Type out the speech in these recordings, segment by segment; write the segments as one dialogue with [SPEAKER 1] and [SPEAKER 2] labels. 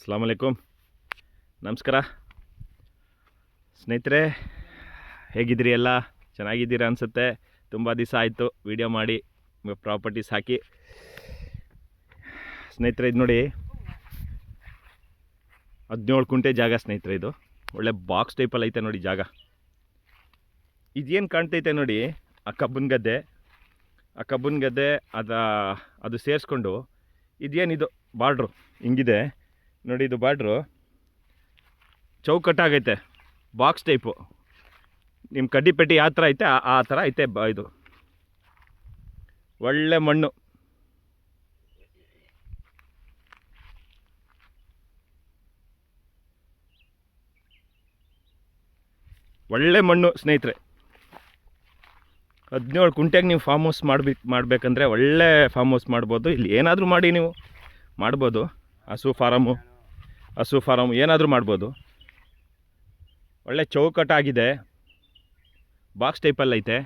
[SPEAKER 1] ಅಸ್ಲಾಮ್ ಅಲೈಕುಮ್, ನಮಸ್ಕಾರ ಸ್ನೇಹಿತರೆ. ಹೇಗಿದ್ದೀರಿ? ಎಲ್ಲ ಚೆನ್ನಾಗಿದ್ದೀರಾ ಅನಿಸುತ್ತೆ. ತುಂಬ ದಿವಸ ಆಯಿತು ವಿಡಿಯೋ ಮಾಡಿ ಪ್ರಾಪರ್ಟೀಸ್ ಹಾಕಿ. ಸ್ನೇಹಿತರೆ, ಇದು ನೋಡಿ 17 ಕುಂಟೆ ಜಾಗ ಸ್ನೇಹಿತರೆ. ಇದು ಒಳ್ಳೆ ಬಾಕ್ಸ್ ಟೈಪಲ್ಲಿ ಐತೆ ನೋಡಿ ಜಾಗ. ಇದೇನು ಕಾಣ್ತೈತೆ ನೋಡಿ, ಆ ಕಬ್ಬನ ಗದ್ದೆ ಅದು ಸೇರಿಸ್ಕೊಂಡು ಇದೇನಿದು ಬಾರ್ಡ್ರು ಹಿಂಗಿದೆ ನೋಡಿ. ಇದು ಬಾರ್ಡ್ರು ಚೌಕಟ್ಟಾಗೈತೆ, ಬಾಕ್ಸ್ ಟೈಪು. ನಿಮ್ಮ ಕಡ್ಡಿ ಪೆಟ್ಟಿ ಯಾವ ಥರ ಐತೆ ಆ ಥರ ಐತೆ. ಇದು ಒಳ್ಳೆ ಮಣ್ಣು, ಒಳ್ಳೆ ಮಣ್ಣು ಸ್ನೇಹಿತರೆ. 17 ಕುಂಟೆಗೆ ನೀವು ಫಾರ್ಮ್ ಹೌಸ್ ಮಾಡಬೇಕಂದ್ರೆ ಒಳ್ಳೆ ಫಾರ್ಮ್ ಹೌಸ್ ಮಾಡ್ಬೋದು. ಇಲ್ಲಿ ಏನಾದರೂ ಮಾಡಿ ನೀವು ಮಾಡ್ಬೋದು. ಹಸು ಫಾರಮು ಏನಾದರೂ ಮಾಡ್ಬೋದು. ಒಳ್ಳೆ ಚೌಕಟ್ಟಾಗಿದೆ, ಬಾಕ್ಸ್ ಟೈಪಲ್ಲಿ ಐತೆ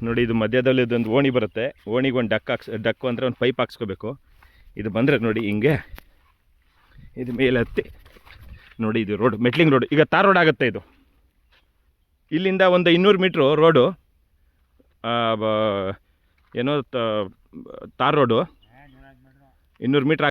[SPEAKER 1] ನೋಡಿ. ಇದು ಮಧ್ಯದಲ್ಲಿ ಇದೊಂದು ಓಣಿ ಬರುತ್ತೆ. ಓಣಿಗೆ ಒಂದು ಡಕ್ಕು ಅಂದರೆ ಒಂದು ಪೈಪ್ ಹಾಕ್ಸ್ಕೋಬೇಕು. ಇದು ಬಂದರೆ ನೋಡಿ ಹಿಂಗೆ, ಇದು ಮೇಲೆ ಹತ್ತಿ ನೋಡಿ. ಇದು ರೋಡ್, ಮೆಟ್ಲಿಂಗ್ ರೋಡ್. ಈಗ ತಾರ್ ರೋಡ್ ಆಗುತ್ತೆ. ಇದು ಇಲ್ಲಿಂದ ಒಂದು 200 ಮೀಟ್ರು ರೋಡು, ಏನೋ ತಾರ್ ರೋಡು 200 ಮೀಟ್ರ್